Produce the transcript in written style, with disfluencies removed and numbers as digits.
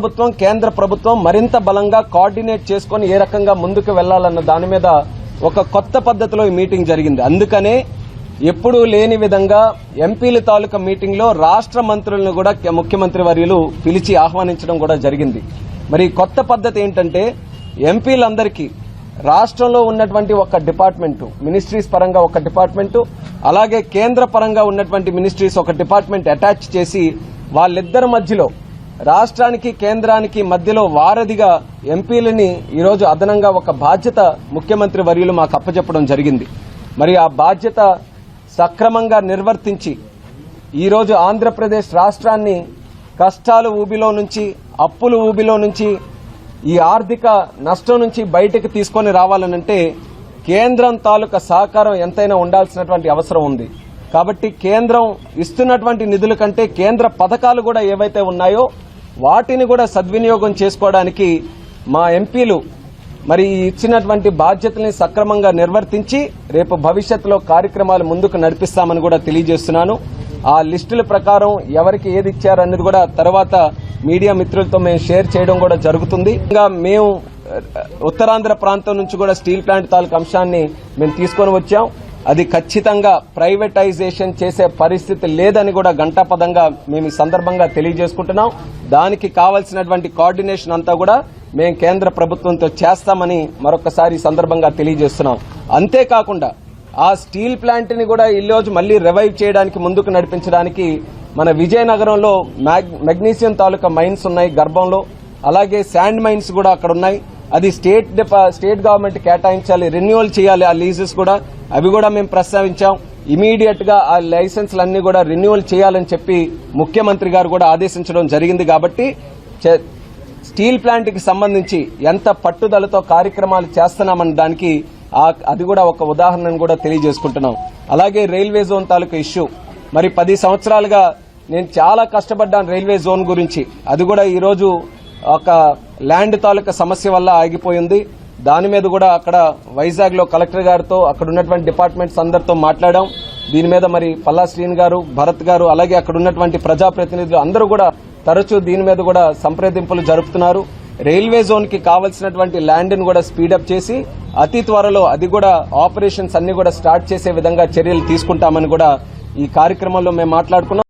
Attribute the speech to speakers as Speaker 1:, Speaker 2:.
Speaker 1: ప్రభుత్వం కేంద్ర ప్రభుత్వం మరింత బలంగా కోఆర్డినేట్ చేసుకుని ఏ రకంగా ముందుకు వెళ్లాలన్న దాని మీద ఒక కొత్త పద్ధతిలో ఈ మీటింగ్ జరిగింది. అందుకనే ఎప్పుడూ లేని విధంగా ఎంపీల తాలూకా మీటింగ్ లో రాష్ట్ర మంత్రులను కూడా ముఖ్యమంత్రి వర్యులు పిలిచి ఆహ్వానించడం కూడా జరిగింది. మరి కొత్త పద్ధతి ఏంటంటే ఎంపీలందరికీ రాష్ట్రంలో ఉన్నటువంటి ఒక డిపార్ట్మెంట్ మినిస్ట్రీస్ పరంగా ఒక డిపార్ట్మెంట్, అలాగే కేంద్ర పరంగా ఉన్నటువంటి మినిస్ట్రీస్ ఒక డిపార్ట్మెంట్ అటాచ్ చేసి వాళ్ళిద్దరి మధ్యలో రాష్ట్రానికి కేంద్రానికి మధ్యలో వారధిగా ఎంపీలని ఈరోజు అదనంగా ఒక బాధ్యత ముఖ్యమంత్రి వర్యులు మాకు అప్పచెప్పడం జరిగింది. మరి ఆ బాధ్యత సక్రమంగా నిర్వర్తించి ఈరోజు ఆంధ్రప్రదేశ్ రాష్ట్రాన్ని కష్టాల ఊబిలో నుంచి అప్పుల ఊబిలో నుంచి ఈ ఆర్థిక నష్టం నుంచి బయటకు తీసుకొని రావాలనంటే కేంద్రం తాలూకా సహకారం ఎంతైనా ఉండాల్సినటువంటి అవసరం ఉంది. కాబట్టి కేంద్రం ఇస్తున్నటువంటి నిధుల కంటే కేంద్ర పథకాలు కూడా ఏవైతే ఉన్నాయో వాటిని కూడా సద్వినియోగం చేసుకోవడానికి మా ఎంపీలు మరి ఇచ్చినటువంటి బాధ్యతల్ని సక్రమంగా నిర్వర్తించి రేపు భవిష్యత్తులో కార్యక్రమాలు ముందుకు నడిపిస్తామని కూడా తెలియజేస్తున్నాను. ఆ లిస్టుల ప్రకారం ఎవరికి ఏది ఇచ్చారన్నది కూడా తర్వాత మీడియా మిత్రులతో మేము షేర్ చేయడం కూడా జరుగుతుంది. ఇంకా మేము ఉత్తరాంధ్ర ప్రాంతం నుంచి కూడా స్టీల్ ప్లాంట్ తాలూకు అంశాన్ని మేము తీసుకొని వచ్చాం. అది ఖచ్చితంగా ప్రైవేటైజేషన్ చేసే పరిస్థితి లేదని కూడా ఘంటాపదంగా మేము ఈ సందర్భంగా తెలియజేసుకుంటున్నాం. దానికి కావాల్సినటువంటి కోఆర్డినేషన్ అంతా కూడా మేము కేంద్ర ప్రభుత్వంతో చేస్తామని మరొకసారి ఈ సందర్భంగా తెలియజేస్తున్నాం. అంతేకాకుండా ఆ స్టీల్ ప్లాంట్ ని కూడా ఈ రోజు మళ్లీ రివైవ్ చేయడానికి ముందుకు నడిపించడానికి మన విజయనగరంలో మెగ్నీషియం తాలూకా మైన్స్ ఉన్నాయి గర్భంలో, అలాగే శాండ్ మైన్స్ కూడా అక్కడ ఉన్నాయి. అది స్టేట్ గవర్నమెంట్ కేటాయించాలి, రెన్యువల్ చేయాలి ఆ లీజెస్ కూడా, అవి కూడా మేము ప్రస్తావించాం. ఇమీడియట్ గా ఆ లైసెన్స్లన్నీ కూడా రెన్యువల్ చేయాలని చెప్పి ముఖ్యమంత్రి గారు కూడా ఆదేశించడం జరిగింది. కాబట్టి స్టీల్ ప్లాంట్ కి సంబంధించి ఎంత పట్టుదలతో కార్యక్రమాలు చేస్తున్నామన్న దానికి అది కూడా ఒక ఉదాహరణను కూడా తెలియజేసుకుంటున్నాం. అలాగే రైల్వే జోన్ తాలూకా ఇష్యూ, మరి 10 సంవత్సరాలుగా నేను చాలా కష్టపడ్డాను రైల్వే జోన్ గురించి. అది కూడా ఈరోజు ఒక ల్యాండ్ తాలూకా సమస్య వల్ల ఆగిపోయింది. దాని మీద కూడా అక్కడ వైజాగ్ లో కలెక్టర్ గారితో అక్కడ ఉన్నటువంటి డిపార్ట్మెంట్స్ అందరితో మాట్లాడాం. దీని మీద మరి పల్లా శ్రీని గారు, భరత్ గారు, అలాగే అక్కడ ఉన్నటువంటి ప్రజాప్రతినిధులు అందరూ కూడా తరచూ దీని మీద కూడా సంప్రదింపులు జరుపుతున్నారు. రైల్వే జోన్ కి కావాల్సినటువంటి ల్యాండ్ ను కూడా స్పీడప్ చేసి అతి త్వరలో అది కూడా ఆపరేషన్స్ అన్ని కూడా స్టార్ట్ చేసే విధంగా చర్యలు తీసుకుంటామని కూడా ఈ కార్యక్రమంలో మేము మాట్లాడుకున్నాం.